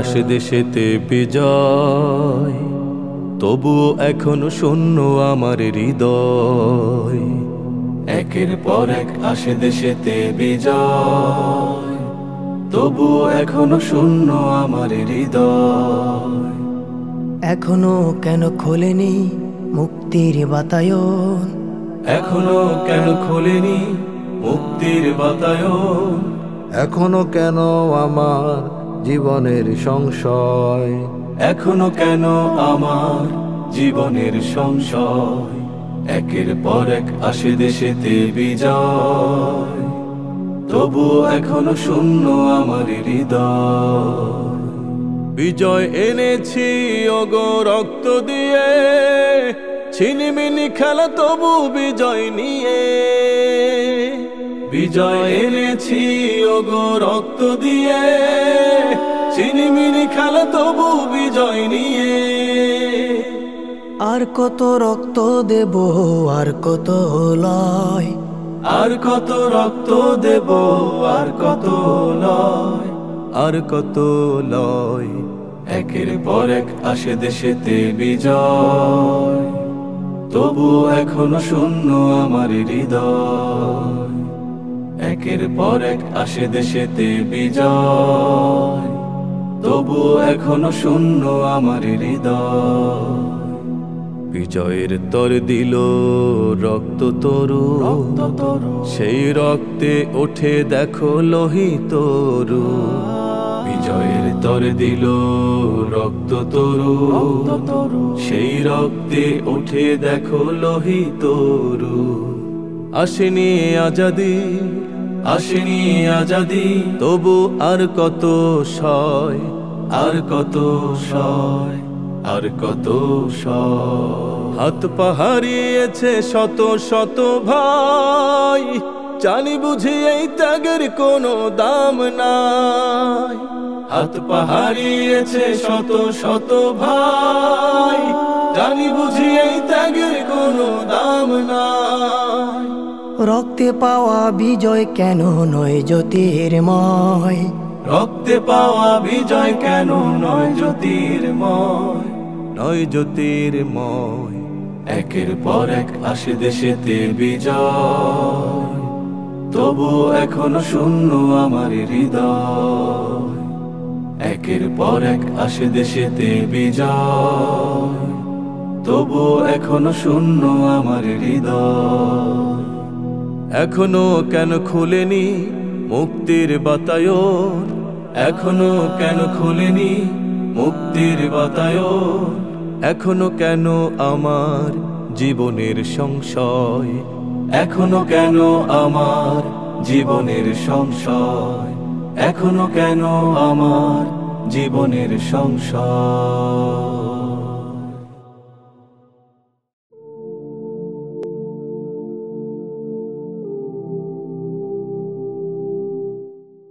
আসে দেশেতে বিজয়, তবুও এখনো শূন্য আমার হৃদয়। একের পর এক আসে দেশেতে বিজয়, তবুও এখনো শূন্য আমার হৃদয়। এখনো কেন খোলেনি মুক্তির বাতায়ন, এখনো কেন খোলেনি মুক্তির বাতায়ন। এখনো কেন আমার জীবনের সংশয়, এখনো কেন আমার জীবনের সংশয়। একের পর এক আসে দেশেতে বিজয়, তবুও এখনো শূন্য আমার হৃদয়। বিজয় এনেছি ওগো রক্ত দিয়ে, ছিনিমিনি খেলা তবু বিজয় নিয়ে। বিজয় এনেছি ওগো রক্ত দিয়ে, ছিনিমিনি খেলা তবু বিজয় নিয়ে। আর কত রক্ত দেব, আর কত লয়, আর কত রক্ত দেব, আর কত লয়, আর কত লয়। একের পর এক আসে দেশেতে বিজয়, তবু এখনো শূন্য আমার হৃদয়। একের পর এক আসে দেশেতে বিজয়, তবু এখনো শূন্য আমার হৃদয়। বিজয়ের তর দিল রক্ত তরু, সেই রক্তে ওঠে দেখো লোহিত তরু। বিজয়ের তর দিল রক্ত তরু, সেই রক্তে ওঠে দেখো লোহিত তরু। আসেনি আজাদি, আসেনি আজাদি, তবু আর কত সয়, আর কত সয়, আর কত সয়। হাত পা হারিয়েছে শত শত ভাই, জানি বুঝি এই ত্যাগের কোনো দাম নাই। হাত পা হারিয়েছে শত শত ভাই, জানি বুঝি এই ত্যাগের কোনো দাম নাই। রক্তে পাওয়া বিজয় কেন নয় জ্যোতির্ময়, রক্তে পাওয়া বিজয় কেন নয় জ্যোতির্ময়, নয় জ্যোতির্ময়। একের পর এক আসে দেশেতে বিজয়, তবু এখনো শূন্য আমার হৃদয়। একের পর এক আসে দেশেতে বিজয়, তবু এখনো শূন্য আমার হৃদয়। এখনো কেন খুলেনি মুক্তির বাতায়ন, এখনো কেন খুলেনি মুক্তির বাতায়ন। এখনো কেন আমার জীবনের সংশয়, এখনো কেন আমার জীবনের সংশয়। এখনো কেন আমার জীবনের সংশয়।